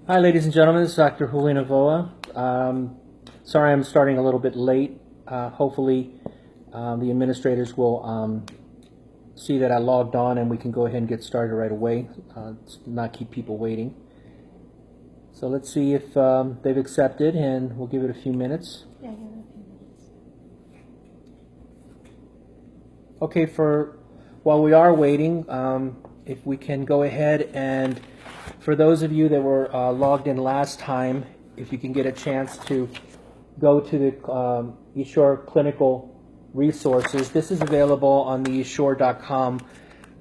Hi, ladies and gentlemen. This is Dr. Novoa. Sorry I'm starting a little bit late. Hopefully, the administrators will see that I logged on and we can go ahead and get started right away, not keep people waiting. So let's see if they've accepted, and we'll give it a few minutes. Yeah, give it a few minutes. Okay, while we are waiting, if we can go ahead and, for those of you that were logged in last time, if you can get a chance to go to the Essure clinical resources. This is available on the Essure.com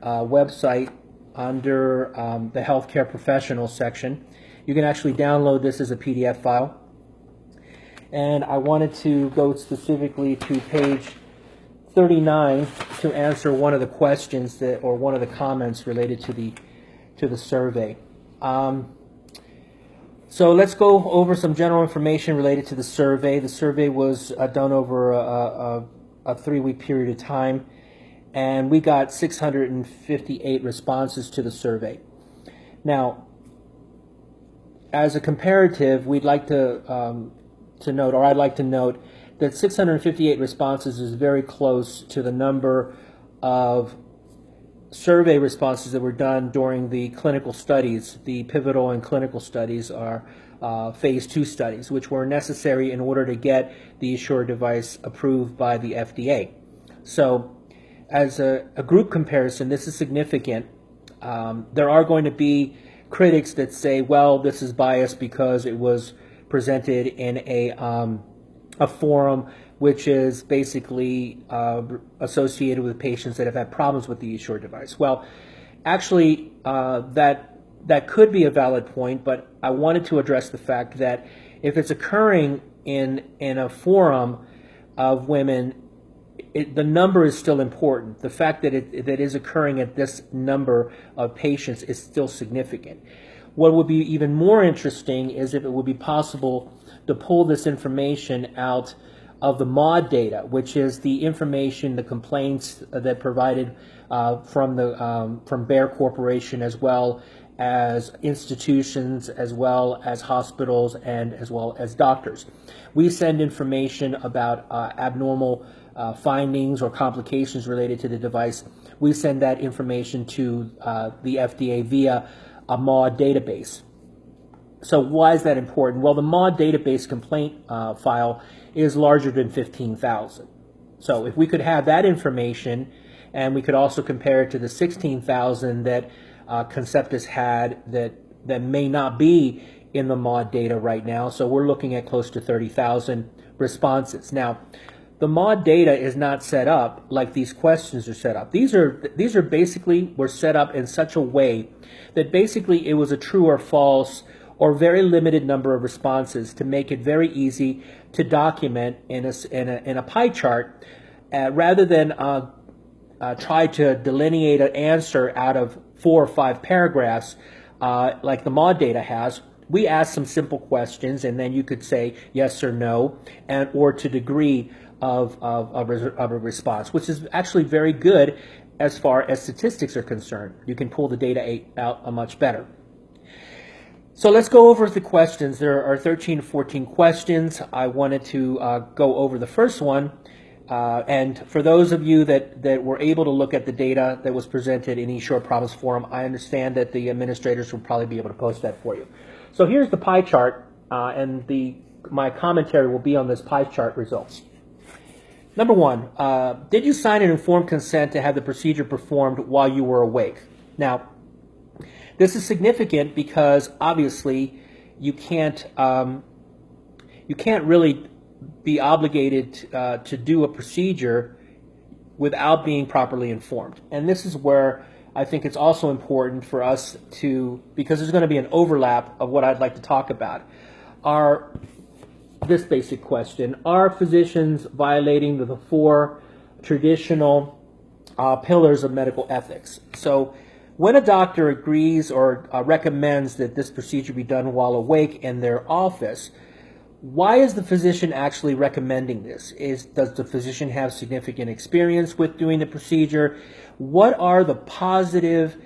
website under the healthcare professionals section. You can actually download this as a PDF file. And I wanted to go specifically to page 39 to answer one of the questions or one of the comments related to the survey. So let's go over some general information related to the survey. The survey was done over a 3-week period of time, and we got 658 responses to the survey. Now, as a comparative, we'd like to note, or I'd like to note, that 658 responses is very close to the number of survey responses that were done during the clinical studies. The pivotal and clinical studies are phase 2 studies, which were necessary in order to get the Essure device approved by the FDA. So as a group comparison, this is significant. There are going to be critics that say, well, this is biased because it was presented in a forum which is basically associated with patients that have had problems with the Essure device. Well, actually, that could be a valid point, but I wanted to address the fact that if it's occurring in a forum of women, the number is still important. The fact that it is occurring at this number of patients is still significant. What would be even more interesting is if it would be possible to pull this information out of the MAUD data, which is the information, the complaints that provided from Bayer Corporation, as well as institutions, as well as hospitals, and as well as doctors. We send information about abnormal findings or complications related to the device. We send that information to the FDA via a MAUD database. So why is that important? Well, the MAUD database complaint file is larger than 15,000. So if we could have that information, and we could also compare it to the 16,000 that Conceptus had that may not be in the MAUD data right now. So we're looking at close to 30,000 responses. Now, the MAUD data is not set up like these questions are set up. These are basically were set up in such a way that basically it was a true or false or very limited number of responses to make it very easy to document in a pie chart, rather than try to delineate an answer out of 4 or 5 paragraphs like the MAUD data has. We ask some simple questions, and then you could say yes or no, or to degree of a response, which is actually very good as far as statistics are concerned. You can pull the data out much better. So let's go over the questions. There are 13 to 14 questions. I wanted to go over the first one. And for those of you that were able to look at the data that was presented in Essure Problems Forum, I understand that the administrators will probably be able to post that for you. So here's the pie chart, and my commentary will be on this pie chart results. Number 1, did you sign an informed consent to have the procedure performed while you were awake? Now, this is significant because obviously you can't really be obligated to do a procedure without being properly informed. And this is where I think it's also important for us to, because there's going to be an overlap of what I'd like to talk about. This basic question: are physicians violating the 4 traditional pillars of medical ethics? So when a doctor agrees or recommends that this procedure be done while awake in their office, why is the physician actually recommending this? Does the physician have significant experience with doing the procedure? What are the positive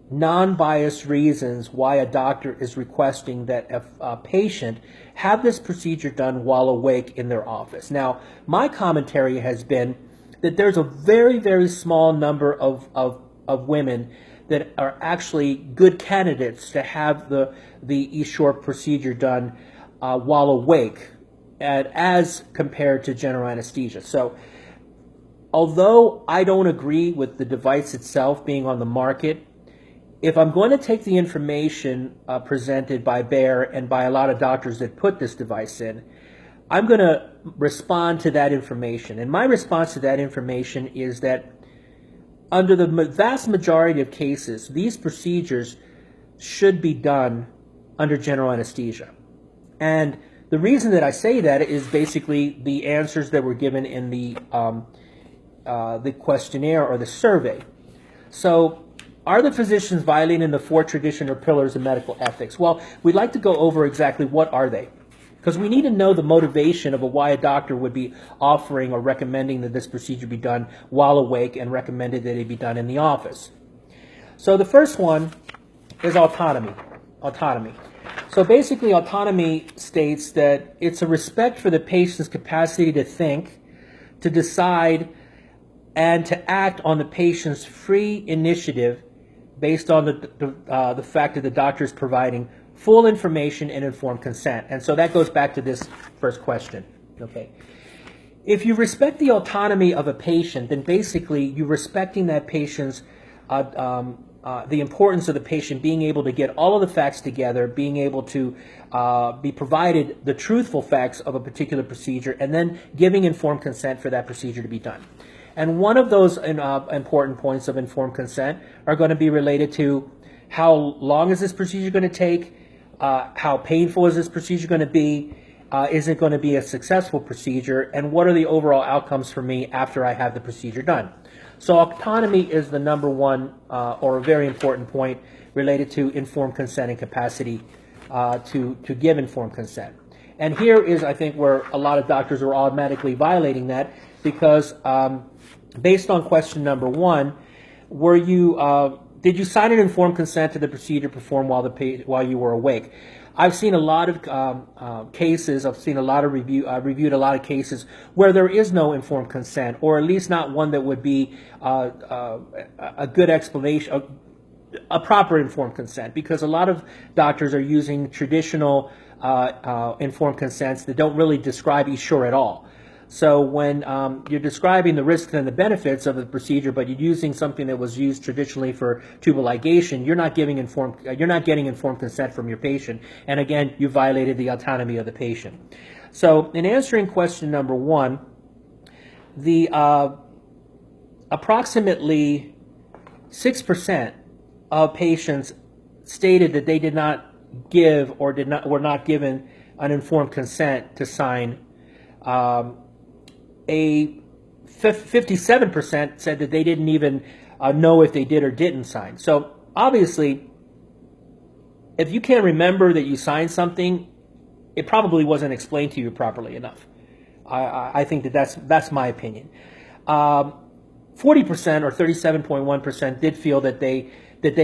non-biased reasons why a doctor is requesting that a patient have this procedure done while awake in their office. Now, my commentary has been that there's a very, very small number of women that are actually good candidates to have the Essure procedure done while awake, as compared to general anesthesia. So, although I don't agree with the device itself being on the market, if I'm going to take the information presented by Bayer and by a lot of doctors that put this device in, I'm going to respond to that information. And my response to that information is that under the vast majority of cases, these procedures should be done under general anesthesia. And the reason that I say that is basically the answers that were given in the questionnaire or the survey. So, are the physicians violating the 4 traditional pillars of medical ethics? Well, we'd like to go over exactly what are they, because we need to know the motivation of why a doctor would be offering or recommending that this procedure be done while awake and recommended that it be done in the office. So the first one is autonomy. Autonomy. So basically, autonomy states that it's a respect for the patient's capacity to think, to decide, and to act on the patient's free initiative based on the fact that the doctor is providing full information and informed consent. And so that goes back to this first question. Okay. If you respect the autonomy of a patient, then basically you're respecting that patient's, the importance of the patient being able to get all of the facts together, being able to be provided the truthful facts of a particular procedure, and then giving informed consent for that procedure to be done. And one of those important points of informed consent are going to be related to how long is this procedure going to take, how painful is this procedure going to be, is it going to be a successful procedure, and what are the overall outcomes for me after I have the procedure done. So autonomy is the number one or a very important point related to informed consent and capacity to give informed consent. And here is, I think, where a lot of doctors are automatically violating that, because based on question number 1, did you sign an informed consent to the procedure performed while you were awake? I've seen a lot of cases. I've seen a lot of reviewed a lot of cases where there is no informed consent, or at least not one that would be a good explanation, a proper informed consent, because a lot of doctors are using traditional informed consents that don't really describe Essure at all. So when you're describing the risks and the benefits of the procedure, but you're using something that was used traditionally for tubal ligation, you're not getting informed consent from your patient, and again, you violated the autonomy of the patient. So in answering question number 1, the approximately 6% of patients stated that they did not give or were not given an informed consent to sign. A 57% said that they didn't even know if they did or didn't sign. So obviously, if you can't remember that you signed something, it probably wasn't explained to you properly enough. I think that's my opinion. 40% or 37.1% did feel that they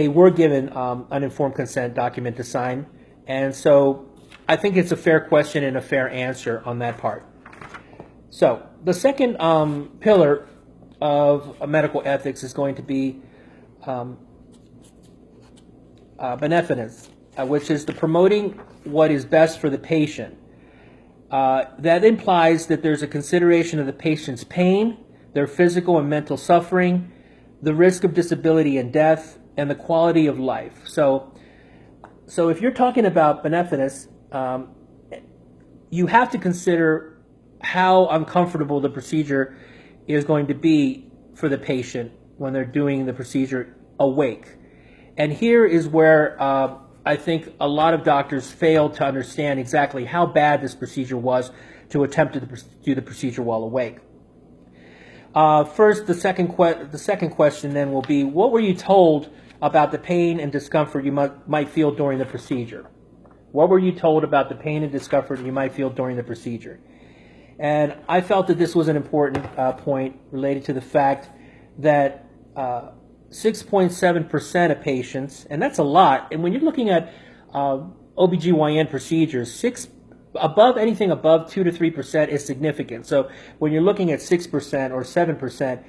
were given an informed consent document to sign, and so I think it's a fair question and a fair answer on that part. So the second pillar of medical ethics is going to be beneficence, which is the promoting what is best for the patient. That implies that there's a consideration of the patient's pain, their physical and mental suffering, the risk of disability and death, and the quality of life. So if you're talking about beneficence, you have to consider how uncomfortable the procedure is going to be for the patient when they're doing the procedure awake. And here is where I think a lot of doctors fail to understand exactly how bad this procedure was to attempt to do the procedure while awake. First, the second question then will be, what were you told about the pain and discomfort you might feel during the procedure? What were you told about the pain and discomfort you might feel during the procedure? And I felt that this was an important point related to the fact that 6.7% of patients, and that's a lot. And when you're looking at OBGYN procedures, anything above 2 to 3% is significant. So when you're looking at 6% or 7%,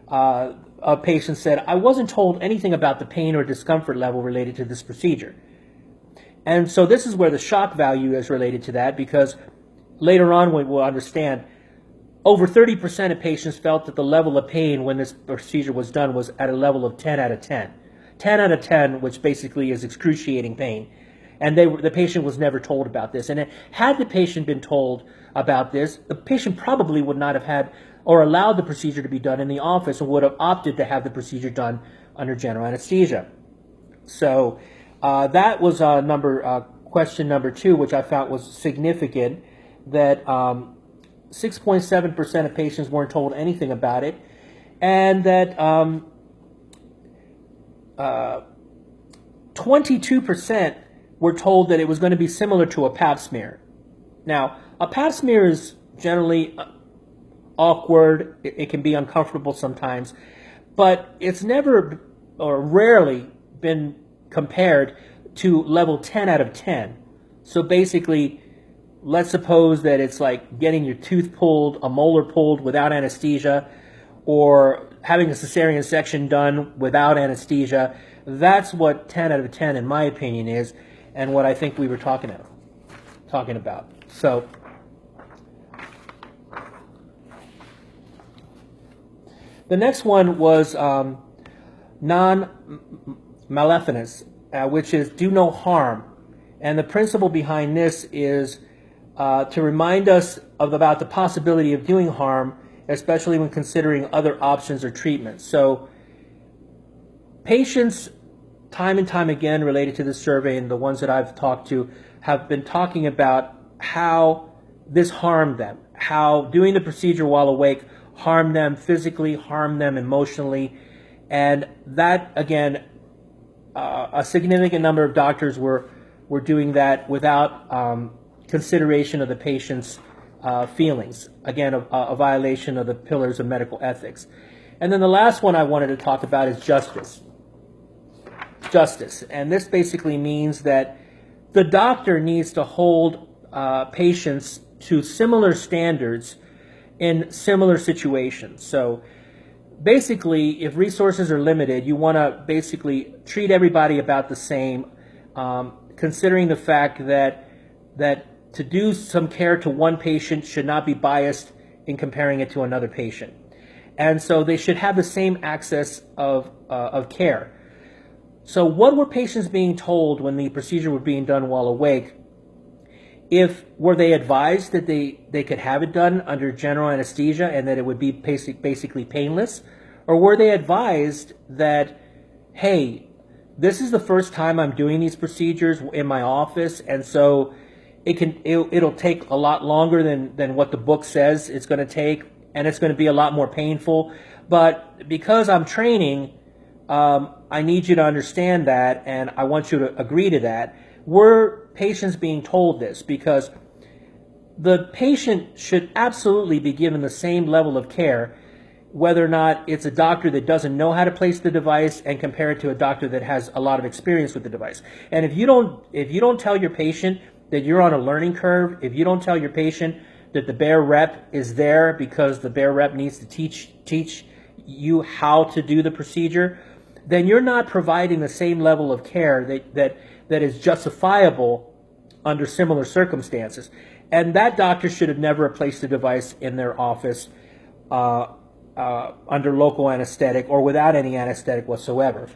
of patients said, I wasn't told anything about the pain or discomfort level related to this procedure. And so this is where the shock value is related to that, because later on we will understand over 30% of patients felt that the level of pain when this procedure was done was at a level of 10 out of 10. 10 out of 10, which basically is excruciating pain. And the patient was never told about this. And had the patient been told about this, the patient probably would not have had or allowed the procedure to be done in the office and would have opted to have the procedure done under general anesthesia. So that was question number 2, which I found was significant, that 6.7% of patients weren't told anything about it, and that 22% were told that it was going to be similar to a pap smear. Now, a pap smear is generally awkward. It can be uncomfortable sometimes, but it's never or rarely been compared to level 10 out of 10. So basically, let's suppose that it's like getting your tooth pulled, a molar pulled without anesthesia, or having a cesarean section done without anesthesia. That's what 10 out of 10, in my opinion, is, and what I think we were talking about. So the next one was non-maleficence, which is do no harm. And the principle behind this is to remind us about the possibility of doing harm, especially when considering other options or treatments. So patients, time and time again, related to this survey, and the ones that I've talked to, have been talking about how this harmed them, how doing the procedure while awake harmed them physically, harmed them emotionally, and that, again, a significant number of doctors were doing that without consideration of the patient's feelings. Again, a violation of the pillars of medical ethics. And then the last one I wanted to talk about is justice. Justice. And this basically means that the doctor needs to hold patients to similar standards in similar situations. So basically, if resources are limited, you want to basically treat everybody about the same, considering the fact that to do some care to one patient should not be biased in comparing it to another patient. And so they should have the same access of care. So what were patients being told when the procedure was being done while awake? Were they advised that they could have it done under general anesthesia and that it would be basically painless? Or were they advised that, hey, this is the first time I'm doing these procedures in my office, and so it'll take a lot longer than what the book says it's going to take, and it's going to be a lot more painful. But because I'm training, I need you to understand that, and I want you to agree to that. Were patients being told this? Because the patient should absolutely be given the same level of care, whether or not it's a doctor that doesn't know how to place the device and compare it to a doctor that has a lot of experience with the device. And if you don't tell your patient that you're on a learning curve, if you don't tell your patient that the bear rep is there because the bear rep needs to teach you how to do the procedure, then you're not providing the same level of care that is justifiable under similar circumstances. And that doctor should have never placed the device in their office under local anesthetic or without any anesthetic whatsoever.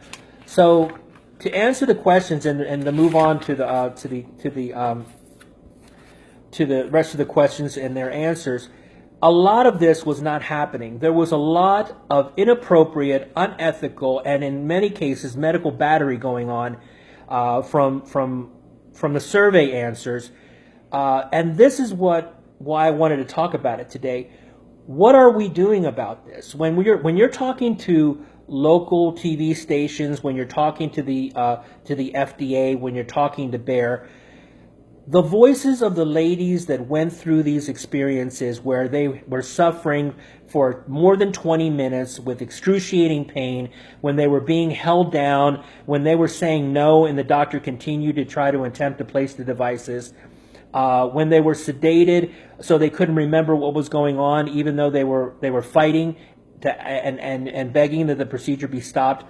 So to answer the questions and to move on to the rest of the questions and their answers, a lot of this was not happening. There was a lot of inappropriate, unethical, and in many cases medical battery going on from the survey answers, and this is why I wanted to talk about it today. What are we doing about this? When you're talking to local TV stations, when you're talking to the FDA, when you're talking to Bayer, The voices of the ladies that went through these experiences where they were suffering for more than 20 minutes with excruciating pain, when they were being held down, when they were saying no and the doctor continued to try to attempt to place the devices, when they were sedated so they couldn't remember what was going on, even though they were fighting and begging that the procedure be stopped.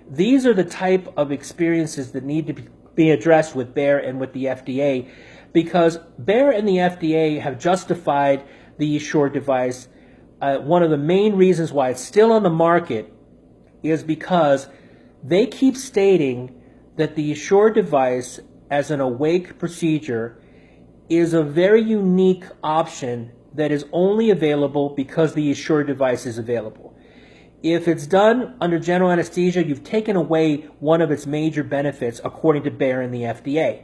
These are the type of experiences that need to be addressed with Bayer and with the FDA, because Bayer and the FDA have justified the Essure device. One of the main reasons why it's still on the market is because they keep stating that the Essure device as an awake procedure is a very unique option that is only available because the Essure device is available. If it's done under general anesthesia, you've taken away one of its major benefits, according to Bayer and the FDA.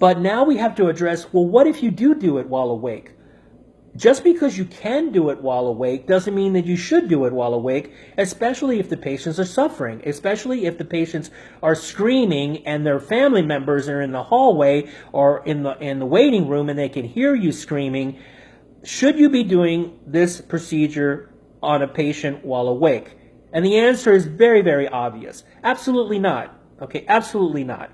But now we have to address, well, what if you do it while awake? Just because you can do it while awake doesn't mean that you should do it while awake, especially if the patients are suffering, especially if the patients are screaming and their family members are in the hallway or in the waiting room and they can hear you screaming. Should you be doing this procedure on a patient while awake? And the answer is very, very obvious. Absolutely not. Okay, absolutely not.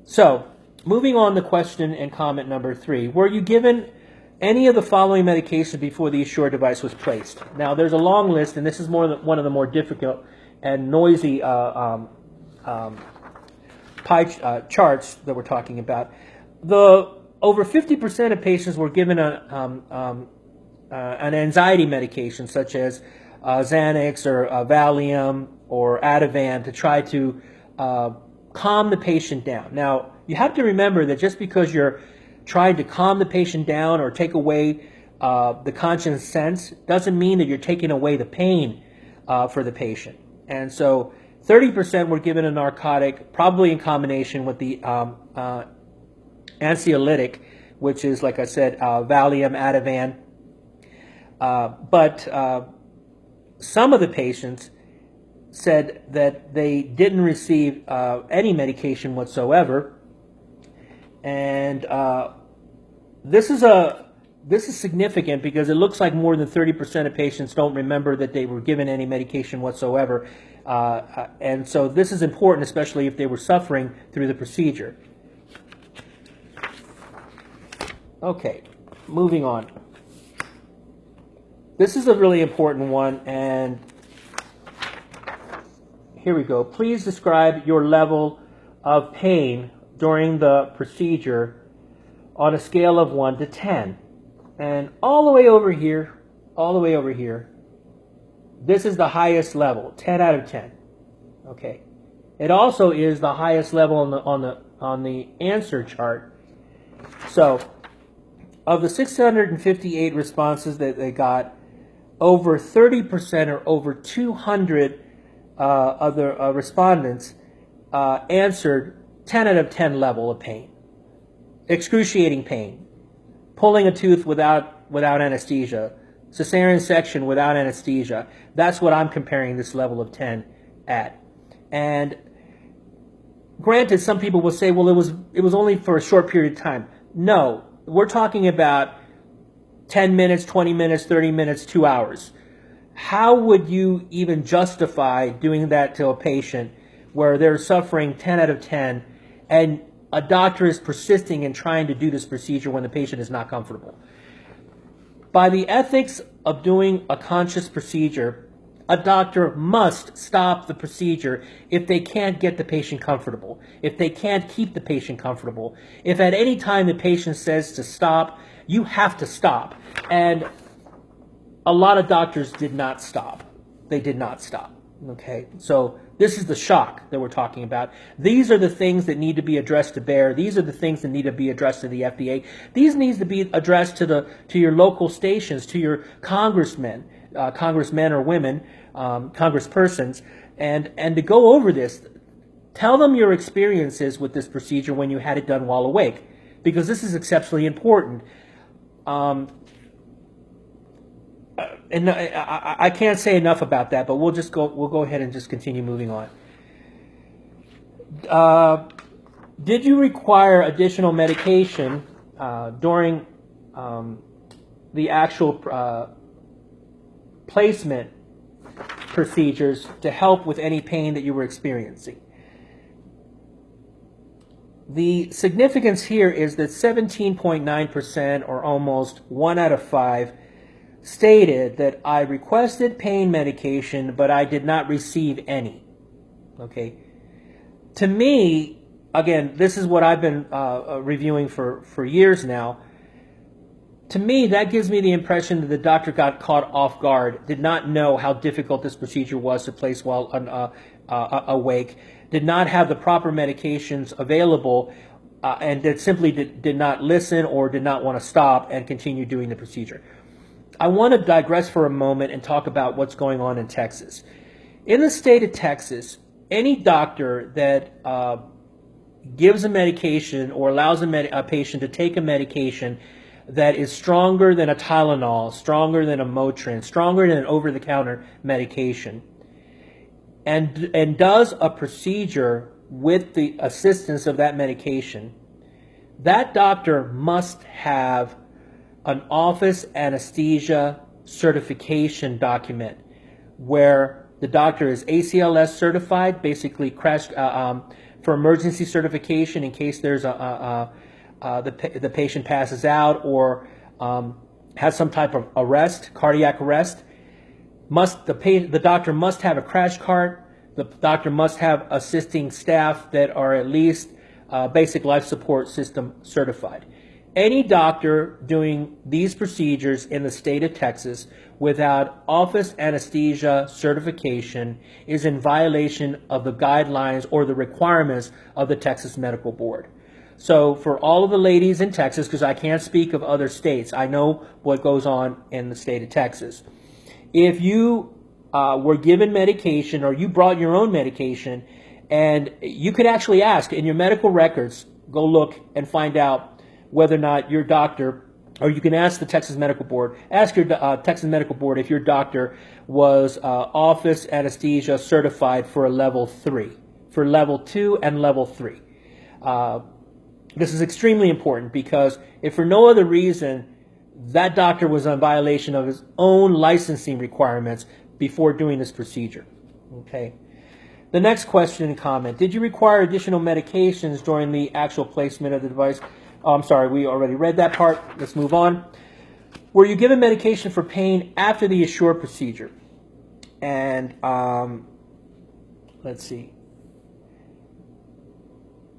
So, moving on to question and comment number 3. Were you given any of the following medications before the Essure device was placed? Now, there's a long list, and this is one of the more difficult and noisy pie charts that we're talking about. Over 50% of patients were given an anxiety medication, such as Xanax or Valium or Ativan, to try to calm the patient down. Now, you have to remember that just because you're trying to calm the patient down or take away the conscious sense doesn't mean that you're taking away the pain for the patient. And so 30% were given a narcotic, probably in combination with the anxiolytic, which is, like I said, Valium, Ativan. But some of the patients said that they didn't receive any medication whatsoever. And this is significant because it looks like more than 30% of patients don't remember that they were given any medication whatsoever. And so this is important, especially if they were suffering through the procedure. Okay, moving on. This is a really important one, and here we go. Please describe your level of pain during the procedure on a scale of 1 to 10. And all the way over here, this is the highest level, 10 out of 10. Okay. It also is the highest level on the answer chart. So, of the 658 responses that they got, over 30% or over 200 of the respondents answered 10 out of 10 level of pain. Excruciating pain. Pulling a tooth without anesthesia. Cesarean section without anesthesia. That's what I'm comparing this level of 10 at. And granted, some people will say, well, it was only for a short period of time. No, we're talking about 10 minutes, 20 minutes, 30 minutes, 2 hours. How would you even justify doing that to a patient where they're suffering 10 out of 10 and a doctor is persisting in trying to do this procedure when the patient is not comfortable? By the ethics of doing a conscious procedure, a doctor must stop the procedure if they can't get the patient comfortable, if they can't keep the patient comfortable. If at any time the patient says to stop, you have to stop. And a lot of doctors did not stop. They did not stop. Okay, so this is the shock that we're talking about. These are the things that need to be addressed to Bayer. These are the things that need to be addressed to the FDA. These needs to be addressed to your local stations, to your congressmen or women, congresspersons, and to go over this. Tell them your experiences with this procedure when you had it done while awake, because this is exceptionally important. And I can't say enough about that, but we'll go ahead and just continue moving on. Did you require additional medication during the actual placement procedures to help with any pain that you were experiencing? The significance here is that 17.9%, or almost 1 out of 5, stated that I requested pain medication, but I did not receive any. Okay. To me, again, this is what I've been reviewing for years now. To me, that gives me the impression that the doctor got caught off guard, did not know how difficult this procedure was to place while awake, did not have the proper medications available, and that simply did not listen or did not want to stop and continue doing the procedure. I want to digress for a moment and talk about what's going on in Texas. In the state of Texas, any doctor that gives a medication or allows a patient to take a medication that is stronger than a Tylenol, stronger than a Motrin, stronger than an over-the-counter medication, and does a procedure with the assistance of that medication, that doctor must have an office anesthesia certification document where the doctor is ACLS certified, basically crash for emergency certification in case there's the patient passes out or has some type of arrest, cardiac arrest. The doctor must have a crash cart. The doctor must have assisting staff that are at least basic life support system certified. Any doctor doing these procedures in the state of Texas without office anesthesia certification is in violation of the guidelines or the requirements of the Texas Medical Board. So for all of the ladies in Texas, because I can't speak of other states, I know what goes on in the state of Texas. If you were given medication or you brought your own medication, and you could actually ask in your medical records, go look and find out whether or not your doctor, or you can ask the Texas Medical Board, ask your Texas Medical Board if your doctor was office anesthesia certified for a level 3, for level 2 and level 3. This is extremely important because if for no other reason that doctor was in violation of his own licensing requirements before doing this procedure. Okay. The next question and comment: did you require additional medications during the actual placement of the device? Oh, I'm sorry, we already read that part. Let's move on. Were you given medication for pain after the Essure procedure? And let's see.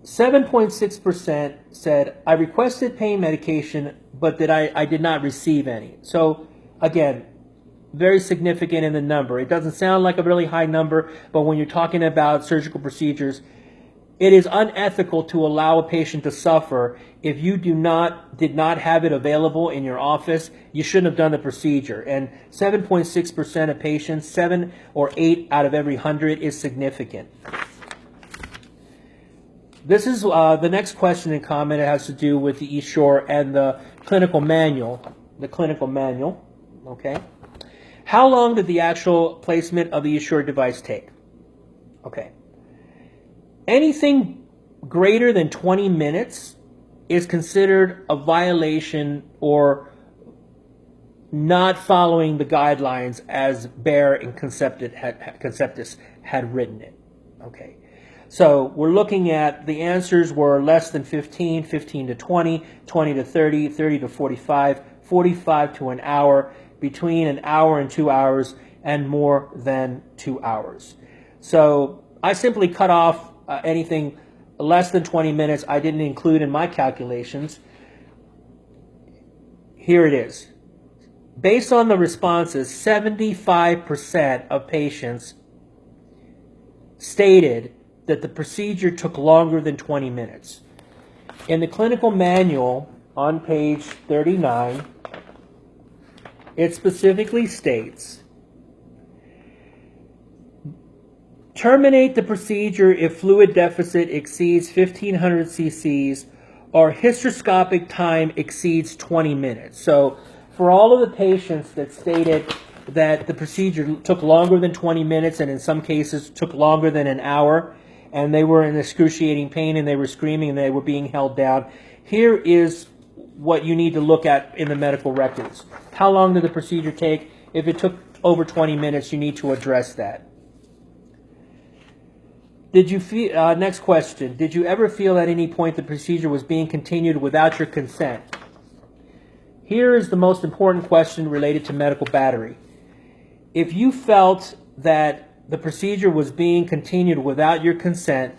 7.6% said, I requested pain medication, but that I did not receive any. So, again, very significant in the number. It doesn't sound like a really high number, but when you're talking about surgical procedures, it is unethical to allow a patient to suffer if you did not have it available in your office. You shouldn't have done the procedure. And 7.6% of patients, 7 or 8 out of every 100 is significant. This is the next question and comment. It has to do with the Essure and the clinical manual. The clinical manual, okay? How long did the actual placement of the Essure device take? Okay. Anything greater than 20 minutes is considered a violation or not following the guidelines as Baer and Conceptus had written it. Okay. So we're looking at the answers were less than 15, 15 to 20, 20 to 30, 30 to 45, 45 to an hour, between an hour and 2 hours, and more than 2 hours. So I simply cut off anything less than 20 minutes. I didn't include in my calculations. Here it is. Based on the responses, 75% of patients stated that the procedure took longer than 20 minutes. In the clinical manual on page 39, it specifically states, terminate the procedure if fluid deficit exceeds 1,500 cc's or hysteroscopic time exceeds 20 minutes. So for all of the patients that stated that the procedure took longer than 20 minutes and in some cases took longer than an hour, and they were in excruciating pain, and they were screaming, and they were being held down. Here is what you need to look at in the medical records. How long did the procedure take? If it took over 20 minutes, you need to address that. Did you feel, next question, did you ever feel at any point the procedure was being continued without your consent? Here is the most important question related to medical battery. If you felt that the procedure was being continued without your consent,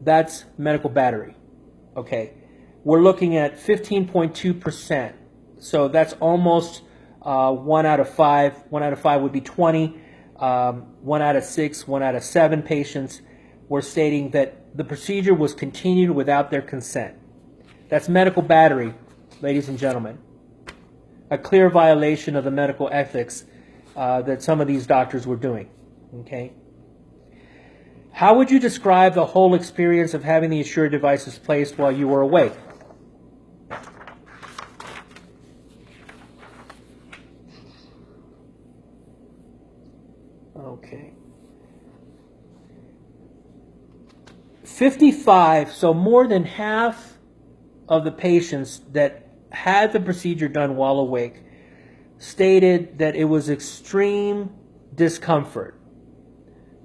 that's medical battery. Okay. We're looking at 15.2%. So that's almost 1 out of 5. 1 out of 5 would be 20. 1 out of 6, 1 out of 7 patients were stating that the procedure was continued without their consent. That's medical battery, ladies and gentlemen. A clear violation of the medical ethics that some of these doctors were doing. Okay. How would you describe the whole experience of having the Essure devices placed while you were awake? Okay. 55, so more than half of the patients that had the procedure done while awake stated that it was extreme discomfort,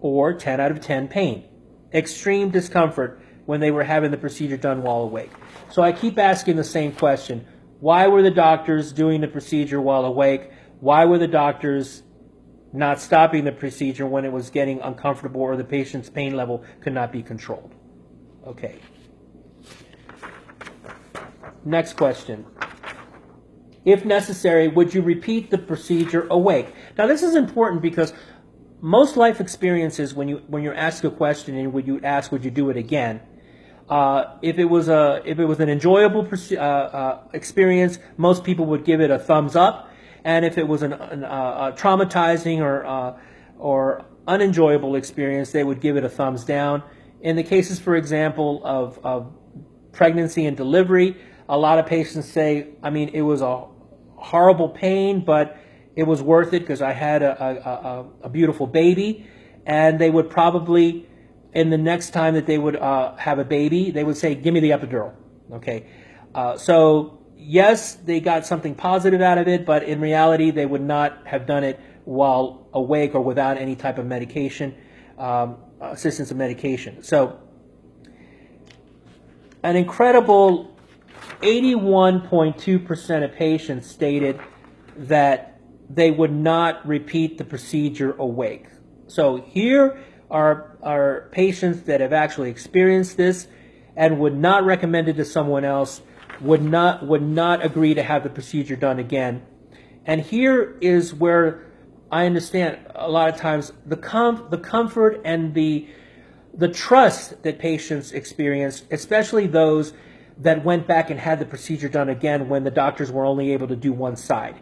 or 10 out of 10 pain. Extreme discomfort when they were having the procedure done while awake. So I keep asking the same question. Why were the doctors doing the procedure while awake? Why were the doctors not stopping the procedure when it was getting uncomfortable or the patient's pain level could not be controlled? Okay. Next question. If necessary, would you repeat the procedure awake? Now this is important because most life experiences, when you're asked a question and would you do it again? If it was an enjoyable experience, most people would give it a thumbs up. And if it was a traumatizing or unenjoyable experience, they would give it a thumbs down. In the cases, for example, of pregnancy and delivery, a lot of patients say, I mean, it was a horrible pain, but it was worth it because I had a beautiful baby. And they would probably, in the next time that they would have a baby, they would say, give me the epidural. Okay, so yes, they got something positive out of it, but in reality, they would not have done it while awake or without any type of medication, assistance of medication. So, an incredible 81.2% of patients stated that they would not repeat the procedure awake. So here are patients that have actually experienced this and would not recommend it to someone else, would not agree to have the procedure done again. And here is where I understand a lot of times the comfort and the trust that patients experience, especially those that went back and had the procedure done again when the doctors were only able to do one side.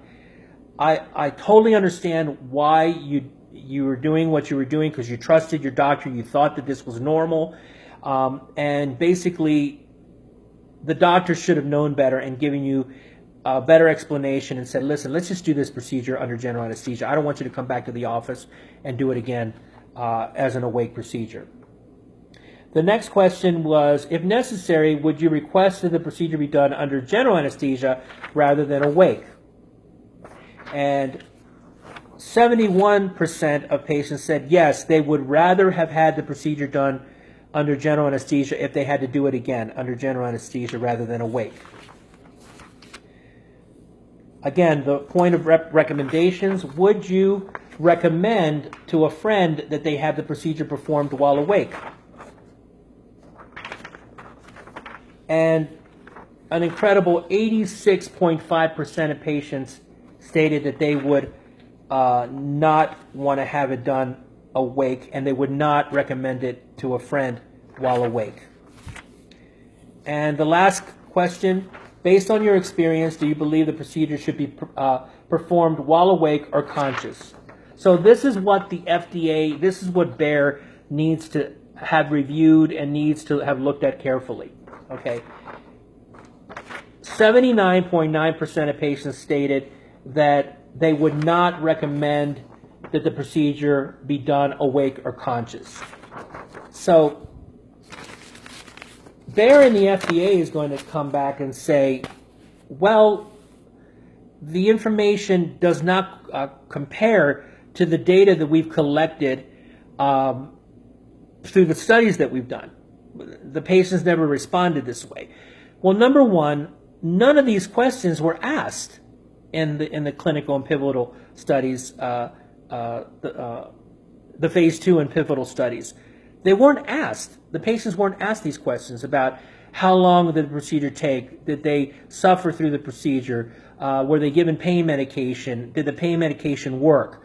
I totally understand why you were doing what you were doing, because you trusted your doctor, you thought that this was normal, and basically the doctor should have known better and given you a better explanation and said, listen, let's just do this procedure under general anesthesia. I don't want you to come back to the office and do it again as an awake procedure. The next question was, if necessary, would you request that the procedure be done under general anesthesia rather than awake? And 71% of patients said yes, they would rather have had the procedure done under general anesthesia if they had to do it again under general anesthesia rather than awake. Again, the point of recommendations, would you recommend to a friend that they have the procedure performed while awake? And an incredible 86.5% of patients stated that they would not want to have it done awake, and they would not recommend it to a friend while awake. And the last question, based on your experience, do you believe the procedure should be performed while awake or conscious? So this is what the FDA, this is what Bayer needs to have reviewed and needs to have looked at carefully. Okay. 79.9% of patients stated that they would not recommend that the procedure be done awake or conscious. So there, and the FDA is going to come back and say, well, the information does not compare to the data that we've collected through the studies that we've done. The patients never responded this way. Well, number one, none of these questions were asked in the clinical and pivotal studies, the phase 2 and pivotal studies. They weren't asked. The patients weren't asked these questions about how long did the procedure take? Did they suffer through the procedure? Were they given pain medication? Did the pain medication work?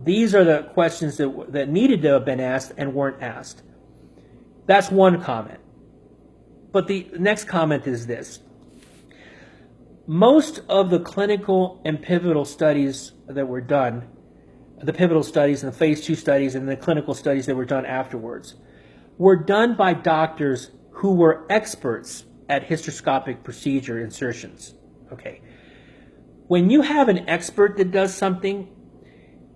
These are the questions that needed to have been asked and weren't asked. That's one comment. But the next comment is this. Most of the clinical and pivotal studies that were done, the pivotal studies and the phase 2 studies and the clinical studies that were done afterwards, were done by doctors who were experts at hysteroscopic procedure insertions. Okay. When you have an expert that does something,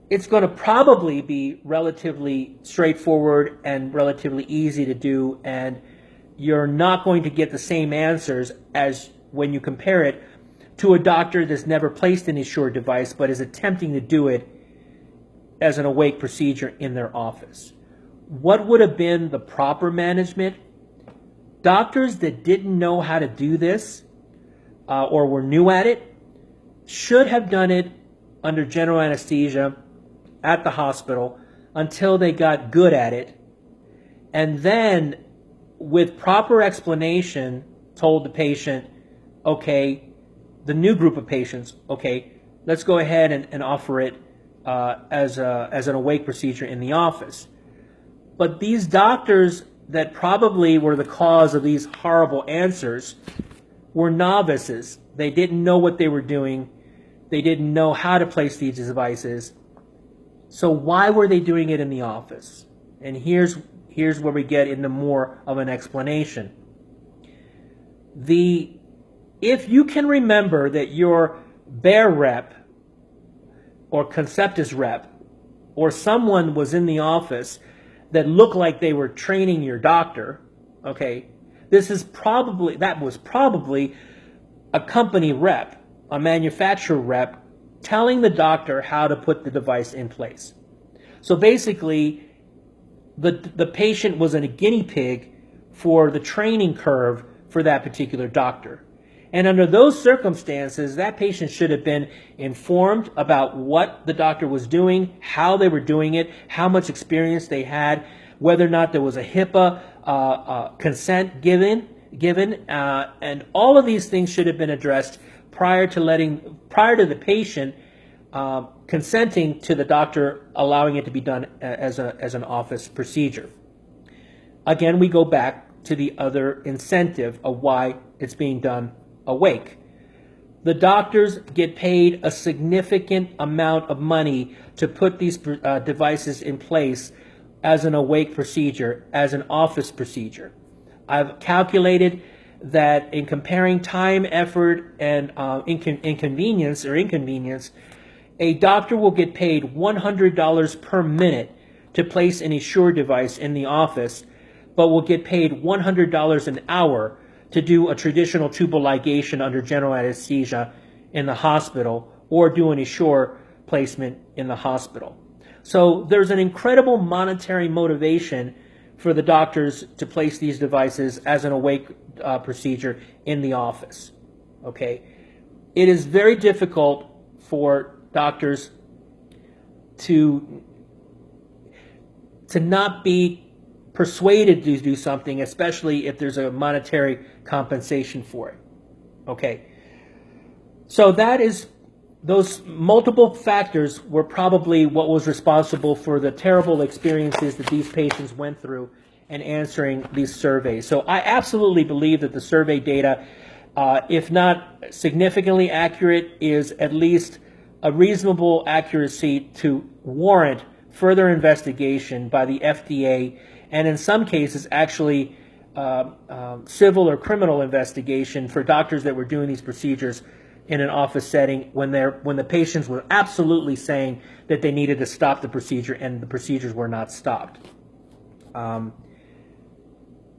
it's going to probably be relatively straightforward and relatively easy to do, and you're not going to get the same answers as when you compare it to a doctor that's never placed an Essure device but is attempting to do it as an awake procedure in their office. What would have been the proper management? Doctors that didn't know how to do this or were new at it should have done it under general anesthesia at the hospital until they got good at it, and then with proper explanation told the patient, okay, the new group of patients, okay, let's go ahead and offer it as an awake procedure in the office. But these doctors that probably were the cause of these horrible answers were novices. They didn't know what they were doing. They didn't know how to place these devices. So why were they doing it in the office? And here's where we get into more of an explanation. If you can remember that your Bear rep or Conceptus rep or someone was in the office that looked like they were training your doctor, okay, that was probably a company rep, a manufacturer rep, telling the doctor how to put the device in place. So basically, the patient was a guinea pig for the training curve for that particular doctor. And under those circumstances, that patient should have been informed about what the doctor was doing, how they were doing it, how much experience they had, whether or not there was a HIPAA consent given, and all of these things should have been addressed prior to the patient consenting to the doctor allowing it to be done as an office procedure. Again, we go back to the other incentive of why it's being done awake. The doctors get paid a significant amount of money to put these devices in place as an awake procedure, as an office procedure. I've calculated that in comparing time, effort, and inconvenience, a doctor will get paid $100 per minute to place an Essure device in the office, but will get paid $100 an hour to do a traditional tubal ligation under general anesthesia in the hospital, or do an Essure placement in the hospital. So there's an incredible monetary motivation for the doctors to place these devices as an awake procedure in the office. Okay, it is very difficult for doctors to not be persuaded to do something, especially if there's a monetary compensation for it. Okay, so those multiple factors were probably what was responsible for the terrible experiences that these patients went through in answering these surveys. So I absolutely believe that the survey data, if not significantly accurate, is at least a reasonable accuracy to warrant further investigation by the FDA, and in some cases actually civil or criminal investigation for doctors that were doing these procedures in an office setting when the patients were absolutely saying that they needed to stop the procedure and the procedures were not stopped.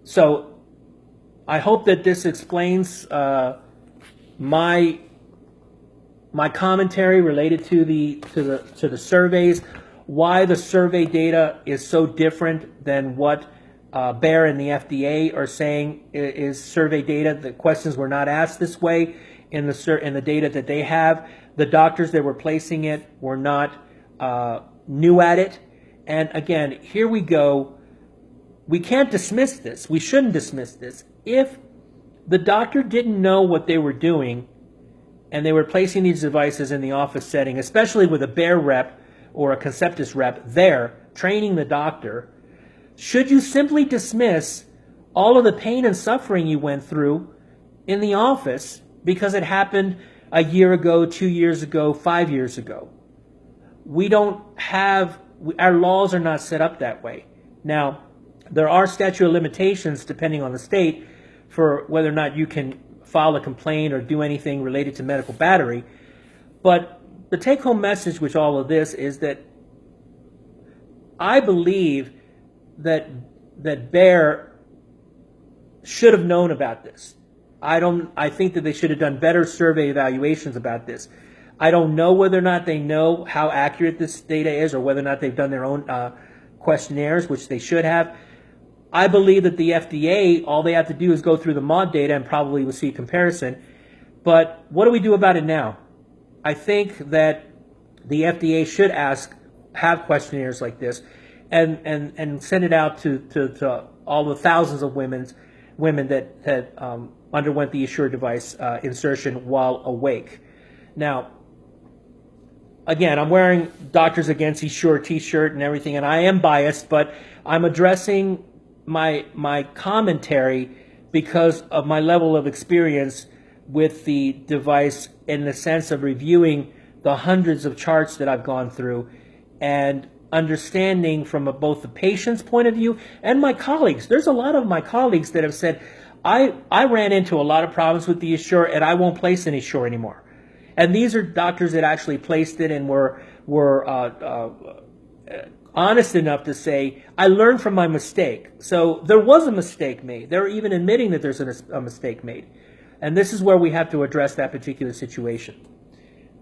So I hope that this explains my commentary related to the surveys, why the survey data is so different than what Bayer and the FDA are saying is survey data. The questions were not asked this way in the data that they have. The doctors that were placing it were not new at it. And again, here we go. We can't dismiss this. We shouldn't dismiss this. If the doctor didn't know what they were doing and they were placing these devices in the office setting, especially with a Bayer rep or a Conceptus rep there training the doctor, should you simply dismiss all of the pain and suffering you went through in the office because it happened a year ago, 2 years ago, 5 years ago? We don't have, our laws are not set up that way. Now, there are statute of limitations depending on the state for whether or not you can file a complaint or do anything related to medical battery. But the take-home message with all of this is that I believe that Bayer should have known about this. I think that they should have done better survey evaluations about this. I don't know whether or not they know how accurate this data is or whether or not they've done their own questionnaires, which they should have. I believe that the FDA, all they have to do is go through the MAUDE data and probably will see a comparison. But what do we do about it now? I think that the FDA should have questionnaires like this and send it out to all the thousands of women that underwent the Essure device insertion while awake. Now, again, I'm wearing Doctors Against Essure t-shirt and everything, and I am biased, but I'm addressing my commentary because of my level of experience with the device in the sense of reviewing the hundreds of charts that I've gone through and understanding from both the patient's point of view and my colleagues. There's a lot of my colleagues that have said, I ran into a lot of problems with the Essure and I won't place an Essure anymore. And these are doctors that actually placed it and were honest enough to say, I learned from my mistake. So there was a mistake made. They're even admitting that there's a mistake made. And this is where we have to address that particular situation.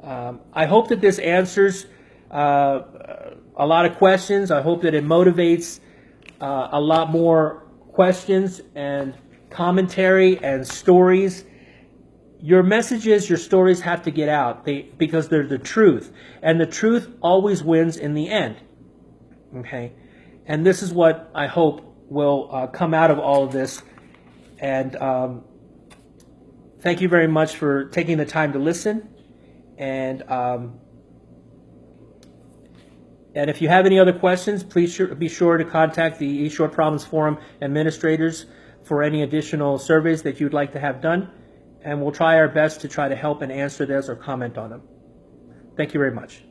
I hope that this answers a lot of questions. I hope that it motivates a lot more questions and commentary and stories. Your messages, your stories have to get out because they're the truth. And the truth always wins in the end. Okay? And this is what I hope will come out of all of this. And thank you very much for taking the time to listen. And if you have any other questions, please be sure to contact the Essure Problems Forum administrators for any additional surveys that you'd like to have done. And we'll try our best to try to help and answer those or comment on them. Thank you very much.